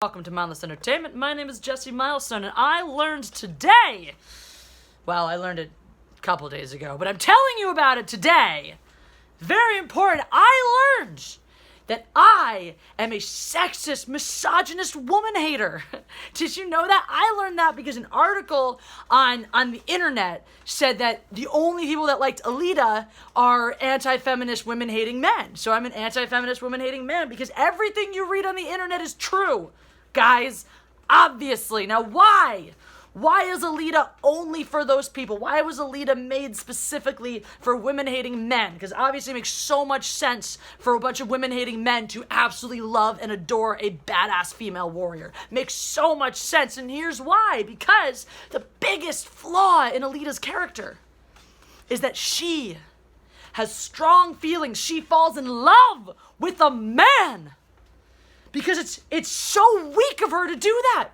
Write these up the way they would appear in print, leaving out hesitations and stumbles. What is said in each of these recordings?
Welcome to Mindless Entertainment. My name is Jesse Milestone, and I learned today, well, I learned it a couple days ago, but I'm telling you about it today. Very important. I learned that I am a sexist, misogynist woman hater. Did you know that? I learned that because an article on the internet said that the only people that liked Alita are anti-feminist women-hating men. So I'm an anti-feminist women-hating man because everything you read on the internet is true. Guys, obviously. Now, why? Why is Alita only for those people? Why was Alita made specifically for women-hating men? Because obviously it makes so much sense for a bunch of women-hating men to absolutely love and adore a badass female warrior. Makes so much sense, and here's why. Because the biggest flaw in Alita's character is that she has strong feelings. She falls in love with a man. Because it's so weak of her to do that.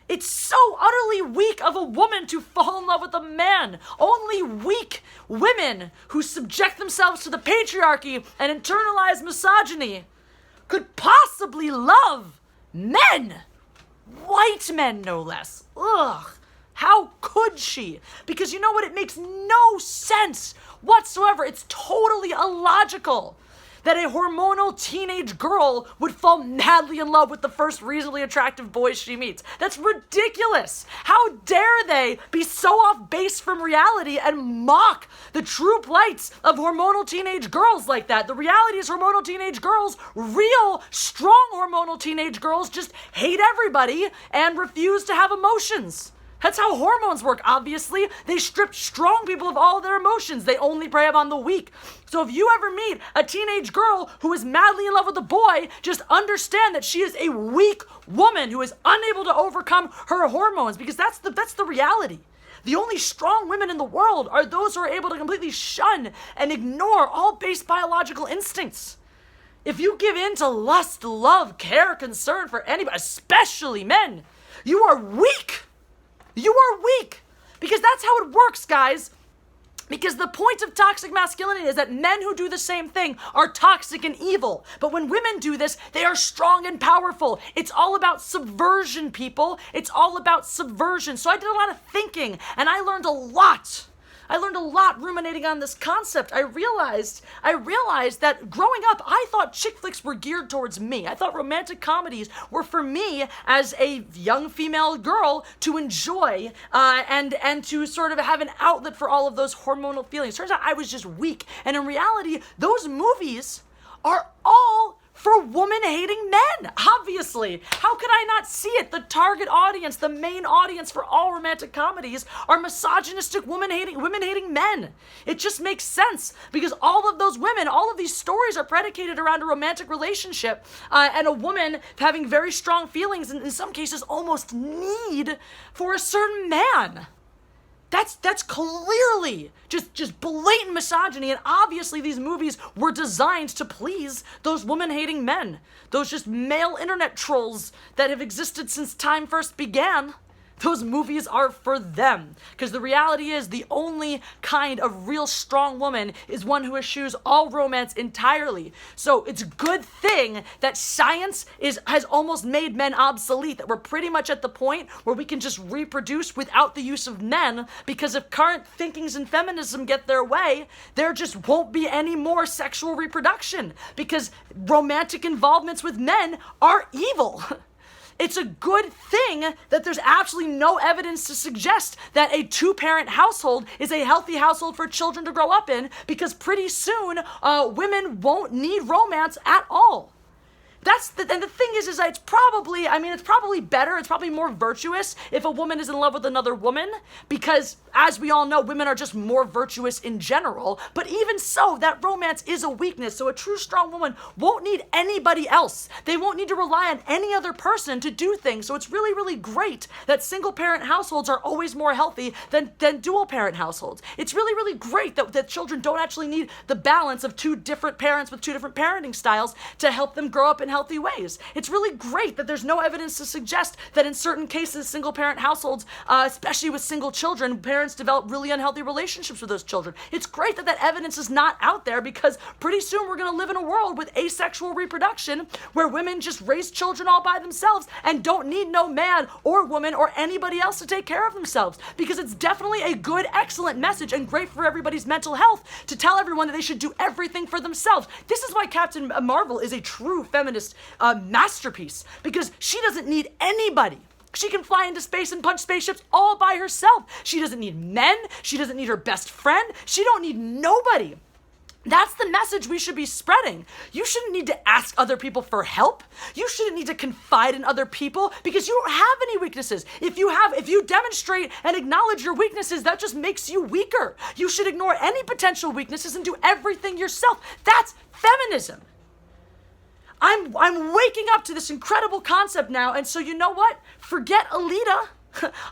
It's so utterly weak of a woman to fall in love with a man. Only weak women who subject themselves to the patriarchy and internalize misogyny could possibly love men. White men, no less. Ugh. How could she? Because you know what? It makes no sense whatsoever. It's totally illogical that a hormonal teenage girl would fall madly in love with the first reasonably attractive boy she meets. That's ridiculous. How dare they be so off base from reality and mock the true plights of hormonal teenage girls like that? The reality is hormonal teenage girls, real, strong hormonal teenage girls, just hate everybody and refuse to have emotions. That's how hormones work, obviously. They strip strong people of all their emotions. They only prey upon the weak. So if you ever meet a teenage girl who is madly in love with a boy, just understand that she is a weak woman who is unable to overcome her hormones, because that's the reality. The only strong women in the world are those who are able to completely shun and ignore all base biological instincts. If you give in to lust, love, care, concern for anybody, especially men, you are weak. You are weak, because that's how it works, guys. Because the point of toxic masculinity is that men who do the same thing are toxic and evil. But when women do this, they are strong and powerful. It's all about subversion, people. It's all about subversion. So I did a lot of thinking, and I learned a lot. I learned a lot ruminating on this concept. I realized that growing up, I thought chick flicks were geared towards me. I thought romantic comedies were for me as a young female girl to enjoy and to sort of have an outlet for all of those hormonal feelings. Turns out I was just weak. And in reality, those movies are all for woman-hating men, obviously. How could I not see it? The target audience, the main audience for all romantic comedies are misogynistic women-hating men. It just makes sense, because all of those women, all of these stories are predicated around a romantic relationship and a woman having very strong feelings and in some cases almost need for a certain man. That's clearly just blatant misogyny, and obviously these movies were designed to please those woman-hating men, those just male internet trolls that have existed since time first began. Those movies are for them, because the reality is the only kind of real strong woman is one who eschews all romance entirely. So it's a good thing that science has almost made men obsolete, that we're pretty much at the point where we can just reproduce without the use of men, because if current thinkings in feminism get their way, there just won't be any more sexual reproduction, because romantic involvements with men are evil. It's a good thing that there's absolutely no evidence to suggest that a two-parent household is a healthy household for children to grow up in, because pretty soon, women won't need romance at all. And the thing is that it's probably better, it's probably more virtuous if a woman is in love with another woman, because as we all know, women are just more virtuous in general. But even so, that romance is a weakness. So a true strong woman won't need anybody else. They won't need to rely on any other person to do things. So it's really, really great that single parent households are always more healthy than dual parent households. It's really, really great that children don't actually need the balance of two different parents with two different parenting styles to help them grow up in unhealthy ways. It's really great that there's no evidence to suggest that in certain cases, single-parent households, especially with single children, parents develop really unhealthy relationships with those children. It's great that that evidence is not out there, because pretty soon we're going to live in a world with asexual reproduction where women just raise children all by themselves and don't need no man or woman or anybody else to take care of themselves, because it's definitely a good, excellent message and great for everybody's mental health to tell everyone that they should do everything for themselves. This is why Captain Marvel is a true feminist masterpiece, because she doesn't need anybody. She can fly into space and punch spaceships all by herself. She doesn't need men. She doesn't need her best friend. She don't need nobody. That's the message we should be spreading. You shouldn't need to ask other people for help. You shouldn't need to confide in other people, because you don't have any weaknesses. If you demonstrate and acknowledge your weaknesses, that just makes you weaker. You should ignore any potential weaknesses and do everything yourself. That's feminism. I'm waking up to this incredible concept now, and so you know what? Forget Alita.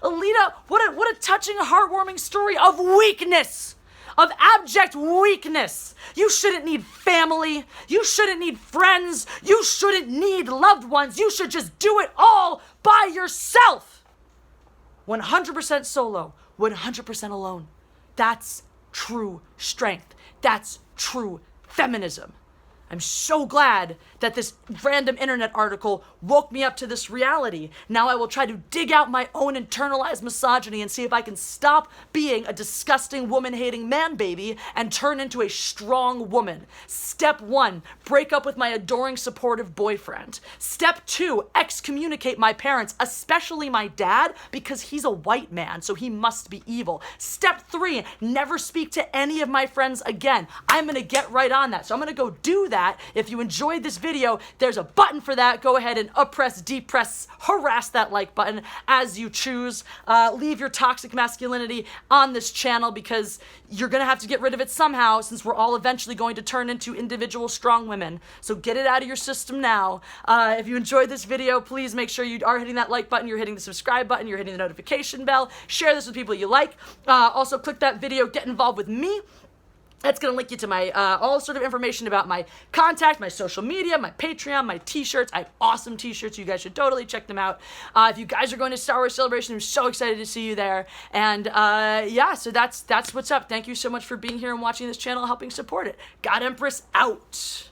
Alita, what a touching, heartwarming story of weakness. Of abject weakness. You shouldn't need family. You shouldn't need friends. You shouldn't need loved ones. You should just do it all by yourself. 100% solo, 100% alone. That's true strength. That's true feminism. I'm so glad that this random internet article woke me up to this reality. Now I will try to dig out my own internalized misogyny and see if I can stop being a disgusting woman-hating man baby and turn into a strong woman. Step 1, break up with my adoring, supportive boyfriend. Step 2, excommunicate my parents, especially my dad, because he's a white man, so he must be evil. Step 3, never speak to any of my friends again. I'm gonna get right on that, so I'm gonna go do that. If you enjoyed this video, there's a button for that. Go ahead and oppress, depress, harass that like button as you choose. Leave your toxic masculinity on this channel, because you're gonna have to get rid of it somehow, since we're all eventually going to turn into individual strong women. So get it out of your system now. If you enjoyed this video, please make sure you are hitting that like button, you're hitting the subscribe button, you're hitting the notification bell. Share this with people you like. Also click that video, get involved with me. That's going to link you to my, all sort of information about my contact, my social media, my Patreon, my t-shirts. I have awesome t-shirts. You guys should totally check them out. If you guys are going to Star Wars Celebration, I'm so excited to see you there. And, yeah, so that's what's up. Thank you so much for being here and watching this channel, helping support it. God Empress out.